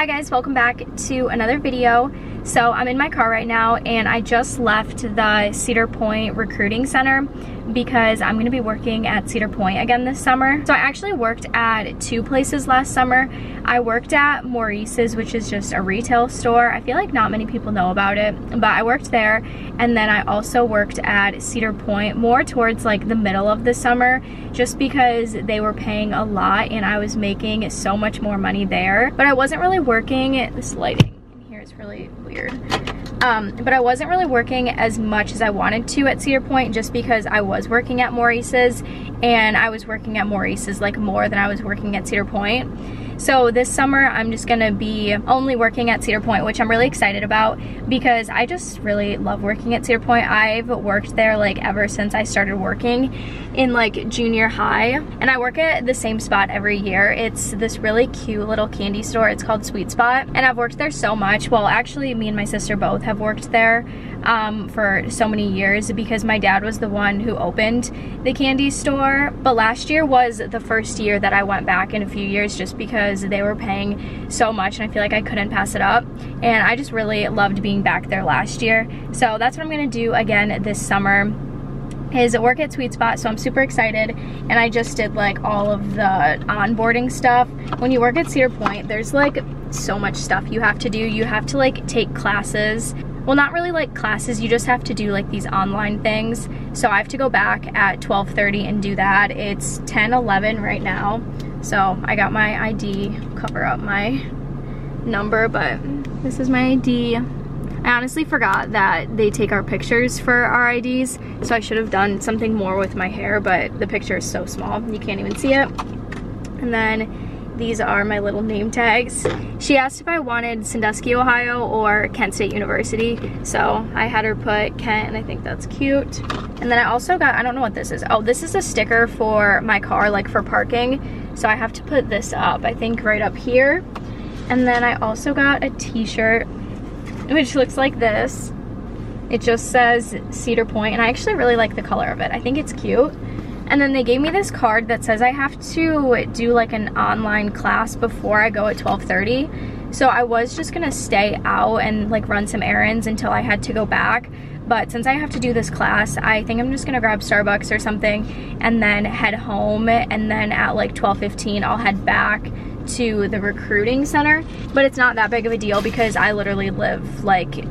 Hi guys, welcome back to another video. So I'm in my car right now and I just left the Cedar Point Recruiting Center because I'm gonna be working at Cedar Point again this summer. So I actually worked at two places last summer. I worked at Maurice's, which is just a retail store. I feel like not many people know about it, but I worked there. And then I also worked at Cedar Point more towards like the middle of the summer, just because they were paying a lot and I was making so much more money there. But I wasn't really working, this lighting in here is really weird. But I wasn't really working as much as I wanted to at Cedar Point, just because I was working at Maurice's, and I was working at Maurice's like more than I was working at Cedar Point. So this summer I'm just gonna be only working at Cedar Point, which I'm really excited about because I just really love working at Cedar Point. I've worked there like ever since I started working in like junior high, and I work at the same spot every year. It's this really cute little candy store. It's called Sweet Spot, and I've worked there so much. Well, actually me and my sister both have worked there for so many years because my dad was the one who opened the candy store. But last year was the first year that I went back in a few years, just because they were paying so much and I feel like I couldn't pass it up, and I just really loved being back there last year. So that's what I'm gonna do again this summer, is work at Sweet Spot. So I'm super excited, and I just did like all of the onboarding stuff. When you work at Cedar Point, there's like so much stuff you have to do. You have to like take classes. Well, not really like classes, you just have to do like these online things. So I have to go back at 12:30 and do that. It's 10:11 right now. So I got my ID, cover up my number, but this is my ID. I honestly forgot that they take our pictures for our IDs, so I should have done something more with my hair, but the picture is so small, you can't even see it. And then these are my little name tags. She asked if I wanted Sandusky, Ohio or Kent State University, so I had her put Kent, and I think that's cute. And then I also got, I don't know what this is. Oh, this is a sticker for my car, like for parking. So I have to put this up, I think right up here. And then I also got a t-shirt, which looks like this. It just says Cedar Point, and I actually really like the color of it. I think it's cute. And then they gave me this card that says I have to do like an online class before I go at 12:30. So I was just gonna stay out and like run some errands until I had to go back. But since I have to do this class, I think I'm just gonna grab Starbucks or something and then head home. And then at like 12:15, I'll head back to the recruiting center. But it's not that big of a deal because I literally live like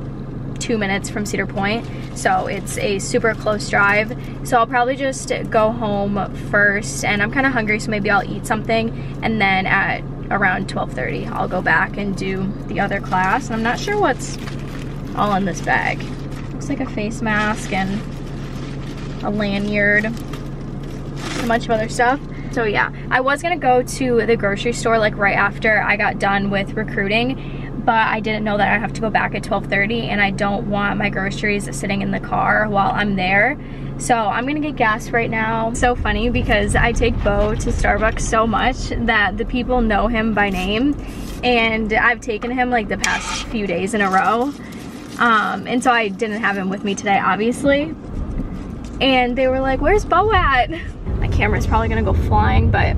2 minutes from Cedar Point, so it's a super close drive. So I'll probably just go home first, and I'm kind of hungry, so maybe I'll eat something, and then at around 12:30 I'll go back and do the other class. And I'm not sure what's all in this bag. Looks like a face mask and a lanyard, a bunch of other stuff. So yeah, I was gonna go to the grocery store like right after I got done with recruiting, but I didn't know that I have to go back at 12:30, and I don't want my groceries sitting in the car while I'm there. So I'm gonna get gas right now. So funny because I take Bo to Starbucks so much that the people know him by name, and I've taken him like the past few days in a row. And so I didn't have him with me today, obviously. And they were like, "Where's Bo at?" My camera's probably gonna go flying, but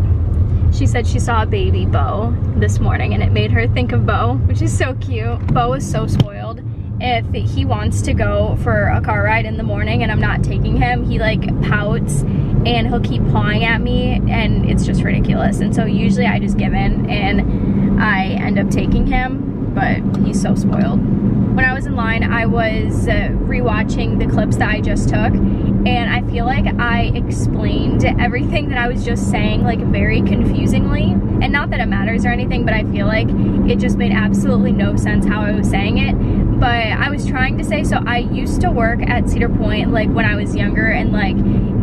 she said she saw a baby Bo this morning and it made her think of Bo, which is so cute. Bo is so spoiled. If he wants to go for a car ride in the morning and I'm not taking him, he like pouts and he'll keep pawing at me, and it's just ridiculous. And so usually I just give in and I end up taking him, but he's so spoiled. When I was in line, I was rewatching the clips that I just took, and I feel like I explained everything that I was just saying like very confusingly. And not that it matters or anything, but I feel like it just made absolutely no sense how I was saying it. But I was trying to say, so I used to work at Cedar Point like when I was younger, and like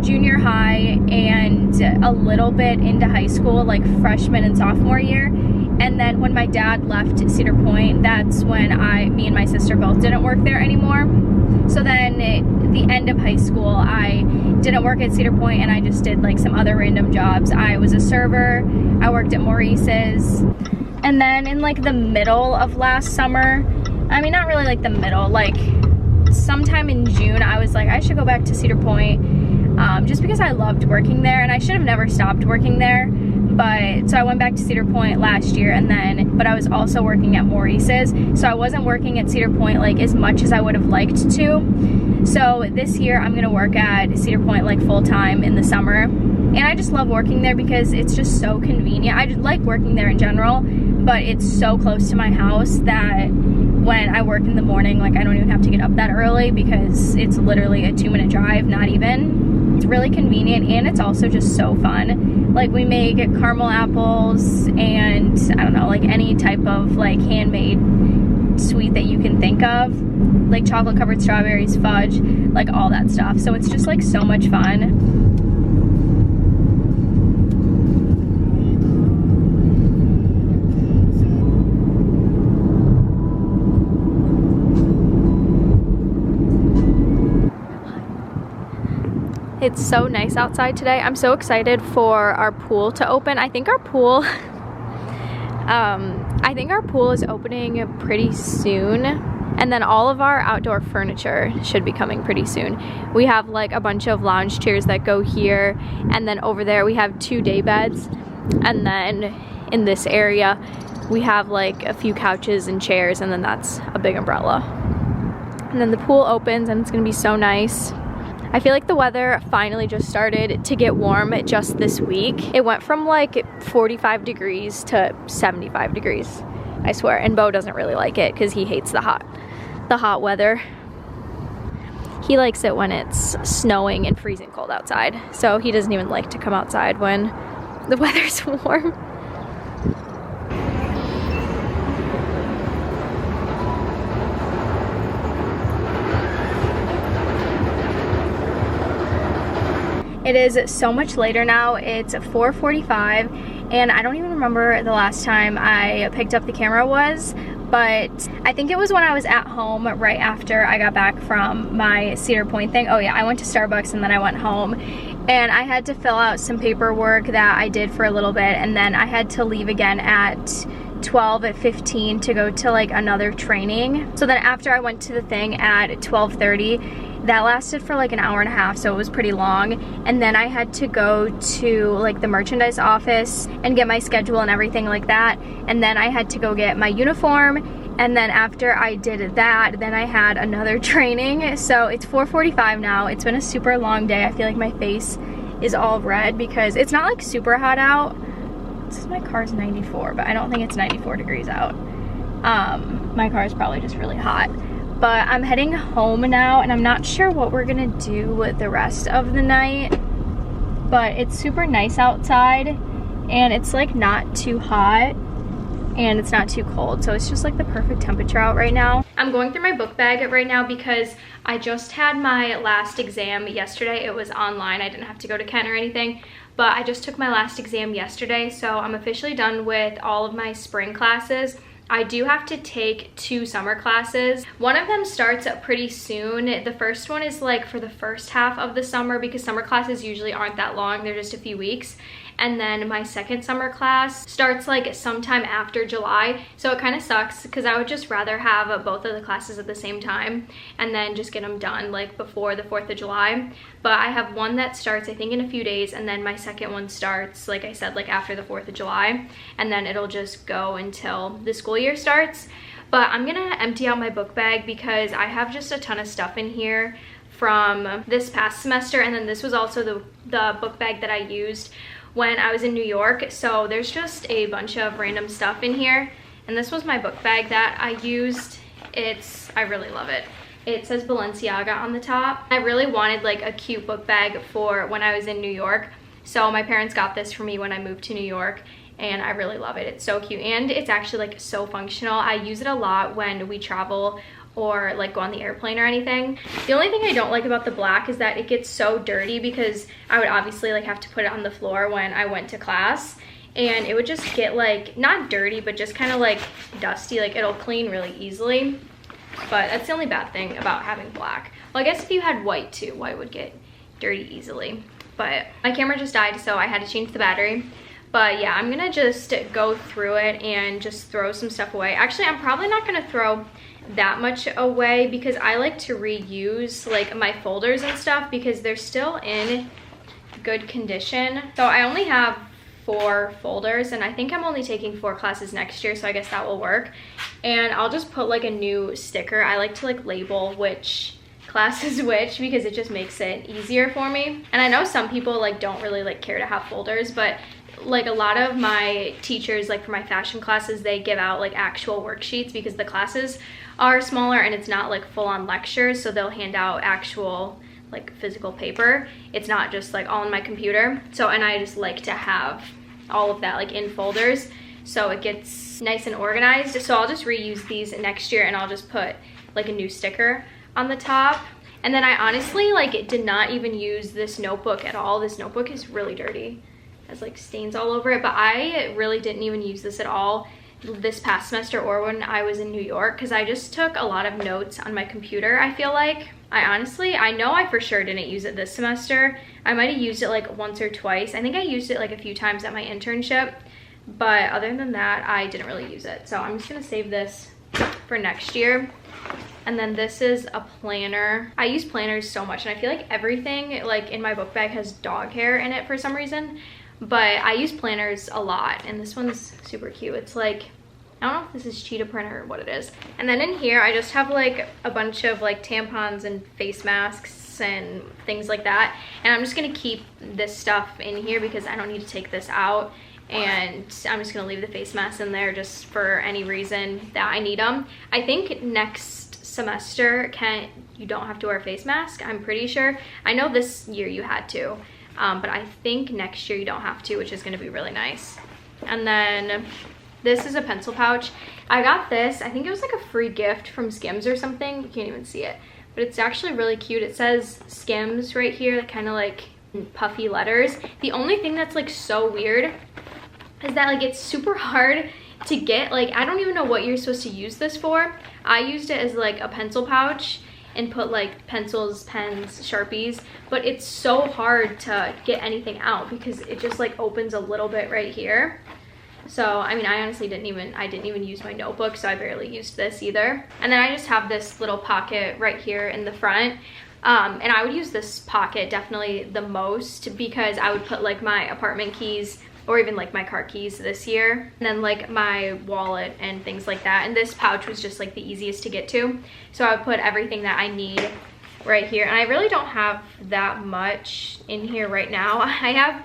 junior high and a little bit into high school, like freshman and sophomore year. And then when my dad left Cedar Point, that's when me and my sister both didn't work there anymore. So then at the end of high school, I didn't work at Cedar Point, and I just did like some other random jobs. I was a server, I worked at Maurice's. And then in like the middle of last summer, I mean, not really like the middle, like sometime in June, I was like, I should go back to Cedar Point just because I loved working there, and I should have never stopped working there. But so I went back to Cedar Point last year, and then but I was also working at Maurice's, so I wasn't working at Cedar Point like as much as I would have liked to. So this year I'm gonna work at Cedar Point like full-time in the summer, and I just love working there because it's just so convenient. I just like working there in general, but it's so close to my house that when I work in the morning, like I don't even have to get up that early because it's literally a 2-minute drive, not even. It's really convenient, and it's also just so fun. Like we make caramel apples and I don't know, like any type of like handmade sweet that you can think of, like chocolate covered strawberries, fudge, like all that stuff. So it's just like so much fun. It's so nice outside today. I'm so excited for our pool to open. I think our pool is opening pretty soon, and then all of our outdoor furniture should be coming pretty soon. We have like a bunch of lounge chairs that go here, and then over there we have 2 day beds, and then in this area we have like a few couches and chairs, and then that's a big umbrella. And then the pool opens and it's gonna be so nice. I feel like the weather finally just started to get warm just this week. It went from like 45 degrees to 75 degrees, I swear. And Bo doesn't really like it because he hates the hot weather. He likes it when it's snowing and freezing cold outside. So he doesn't even like to come outside when the weather's warm. It is so much later now. It's 4:45, and I don't even remember the last time I picked up the camera was, but I think it was when I was at home right after I got back from my Cedar Point thing. Oh yeah, I went to Starbucks and then I went home, and I had to fill out some paperwork that I did for a little bit, and then I had to leave again at 12:15 to go to like another training. So then after I went to the thing at 12:30, that lasted for like an hour and a half, so it was pretty long. And then I had to go to like the merchandise office and get my schedule and everything like that. And then I had to go get my uniform. And then after I did that, then I had another training. So it's 4:45 now. It's been a super long day. I feel like my face is all red because it's not like super hot out. This is my car's 94, but I don't think it's 94 degrees out. My car is probably just really hot. But I'm heading home now, and I'm not sure what we're gonna do with the rest of the night. But it's super nice outside, and it's like not too hot, and it's not too cold. So it's just like the perfect temperature out right now. I'm going through my book bag right now because I just had my last exam yesterday. It was online. I didn't have to go to Kent or anything, but I just took my last exam yesterday. So I'm officially done with all of my spring classes. I do have to take 2 summer classes. One of them starts up pretty soon. The first one is like for the first half of the summer because summer classes usually aren't that long. They're just a few weeks. And then my second summer class starts like sometime after July. So it kind of sucks because I would just rather have both of the classes at the same time and then just get them done like before the 4th of July. But I have one that starts I think in a few days, and then my second one starts, like I said, like after the 4th of July. And then it'll just go until the school year starts. But I'm gonna empty out my book bag because I have just a ton of stuff in here from this past semester, and then this was also the book bag that I used when I was in New York. So there's just a bunch of random stuff in here, and this was my book bag that I used. I really love it. It says Balenciaga on the top. I really wanted like a cute book bag for when I was in New York, so my parents got this for me when I moved to New York, and I really love it. It's so cute, and it's actually like so functional. I use it a lot when we travel or like go on the airplane or anything. The only thing I don't like about the black is that it gets so dirty because I would obviously like have to put it on the floor when I went to class, and it would just get like, not dirty, but just kind of like dusty. Like it'll clean really easily, but that's the only bad thing about having black. Well, I guess if you had white too, white would get dirty easily. But my camera just died, so I had to change the battery. But yeah, I'm gonna just go through it and just throw some stuff away. Actually, I'm probably not gonna throw that much away because I like to reuse like my folders and stuff because they're still in good condition. So I only have 4 folders, and I think I'm only taking 4 classes next year, so I guess that will work. And I'll just put like a new sticker. I like to like label which class is which because it just makes it easier for me. And I know some people like don't really like care to have folders, but like a lot of my teachers, like for my fashion classes, they give out like actual worksheets because the classes are smaller and it's not like full-on lectures, so they'll hand out actual like physical paper. It's not just like all on my computer. So, and I just like to have all of that like in folders so it gets nice and organized. So I'll just reuse these next year and I'll just put like a new sticker on the top. And then I honestly like did not even use this notebook at all. This notebook is really dirty. It has like stains all over it, but I really didn't even use this at all this past semester or when I was in New York because I just took a lot of notes on my computer. I feel like I know I for sure didn't use it this semester. I might have used it like once or twice. I think I used it like a few times at my internship, but other than that I didn't really use it. So I'm just gonna save this for next year. And then this is a planner. I use planners so much and I feel like everything like in my book bag has dog hair in it for some reason, but I use planners a lot, and this one's super cute. It's like, I don't know if this is cheetah print or what it is. And then in here I just have like a bunch of like tampons and face masks and things like that, and I'm just gonna keep this stuff in here because I don't need to take this out, and I'm just gonna leave the face masks in there just for any reason that I need them. I think next semester you don't have to wear a face mask, I'm pretty sure. I know this year you had to, but I think next year you don't have to, which is gonna be really nice. And then this is a pencil pouch. I got this, I think it was like a free gift from Skims or something. You can't even see it, but it's actually really cute. It says Skims right here, kind of like puffy letters. The only thing that's like so weird is that like it's super hard to get. Like I don't even know what you're supposed to use this for. I used it as like a pencil pouch and put like pencils, pens, Sharpies, but it's so hard to get anything out because it just like opens a little bit right here. So I mean, I honestly didn't even use my notebook, so I barely used this either. And then I just have this little pocket right here in the front. And I would use this pocket definitely the most because I would put like my apartment keys or even like my car keys this year, and then like my wallet and things like that. And this pouch was just like the easiest to get to, so I would put everything that I need right here. And I really don't have that much in here right now. I have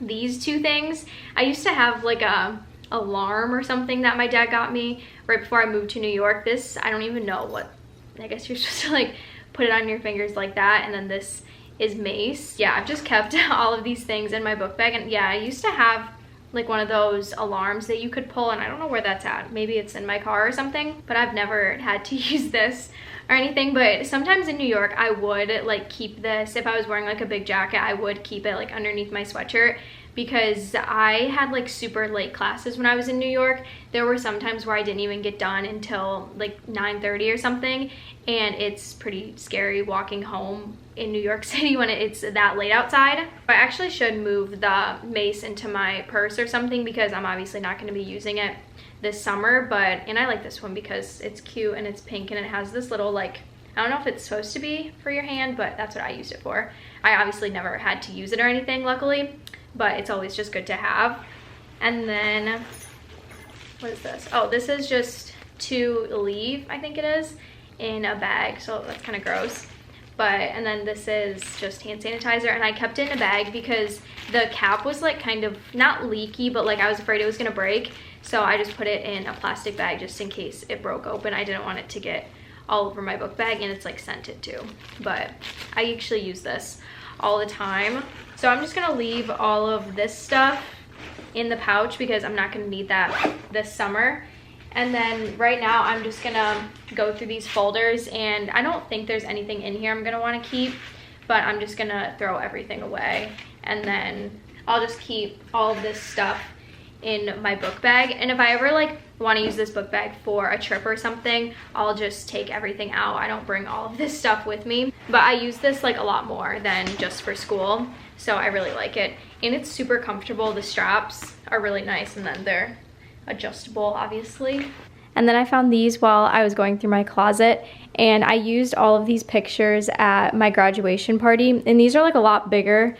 these 2 things. I used to have like a alarm or something that my dad got me right before I moved to New York. This, I don't even know what, I guess you're supposed to like put it on your fingers like that. And then this is mace. Yeah, I've just kept all of these things in my book bag. And yeah, I used to have like one of those alarms that you could pull, and I don't know where that's at. Maybe it's in my car or something, but I've never had to use this or anything. But sometimes in New York I would like keep this. If I was wearing like a big jacket, I would keep it like underneath my sweatshirt because I had like super late classes when I was in New York. There were some times where I didn't even get done until like 9:30 or something, and it's pretty scary walking home in New York City when it's that late outside. I actually should move the mace into my purse or something because I'm obviously not going to be using it this summer. And I like this one because it's cute and it's pink and it has this little like, I don't know if it's supposed to be for your hand, but that's what I used it for. I obviously never had to use it or anything, luckily, but it's always just good to have. And then what is this? Oh, this is just to leave, I think it is, in a bag, so that's kind of gross. And then this is just hand sanitizer, and I kept it in a bag because the cap was like kind of not leaky, but like I was afraid it was gonna break, so I just put it in a plastic bag just in case it broke open. I didn't want it to get all over my book bag, and it's like scented too, but I actually use this all the time. So I'm just gonna leave all of this stuff in the pouch because I'm not gonna need that this summer. And then right now I'm just gonna go through these folders, and I don't think there's anything in here I'm gonna want to keep, but I'm just gonna throw everything away, and then I'll just keep all of this stuff in my book bag. And if I ever like want to use this book bag for a trip or something, I'll just take everything out. I don't bring all of this stuff with me, but I use this like a lot more than just for school, so I really like it. And it's super comfortable. The straps are really nice, and then they're adjustable, obviously. And then I found these while I was going through my closet, and I used all of these pictures at my graduation party, and these are like a lot bigger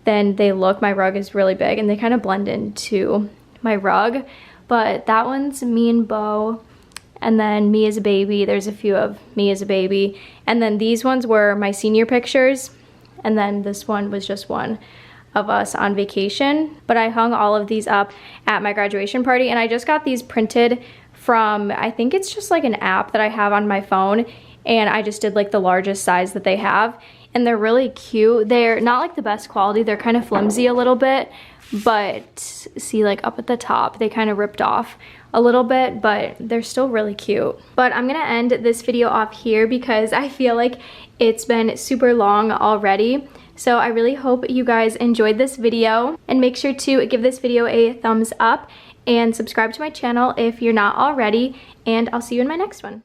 than they look. My rug is really big and they kind of blend into my rug. But that one's me and Bo, and then me as a baby. There's a few of me as a baby. And then these ones were my senior pictures. And then this one was just one of us on vacation. But I hung all of these up at my graduation party, and I just got these printed from, I think it's just like an app that I have on my phone, and I just did like the largest size that they have. And they're really cute. They're not like the best quality. They're kind of flimsy a little bit, but see, like up at the top, they kind of ripped off a little bit, but they're still really cute. But I'm gonna end this video off here because I feel like it's been super long already. So I really hope you guys enjoyed this video, and make sure to give this video a thumbs up and subscribe to my channel if you're not already, and I'll see you in my next one.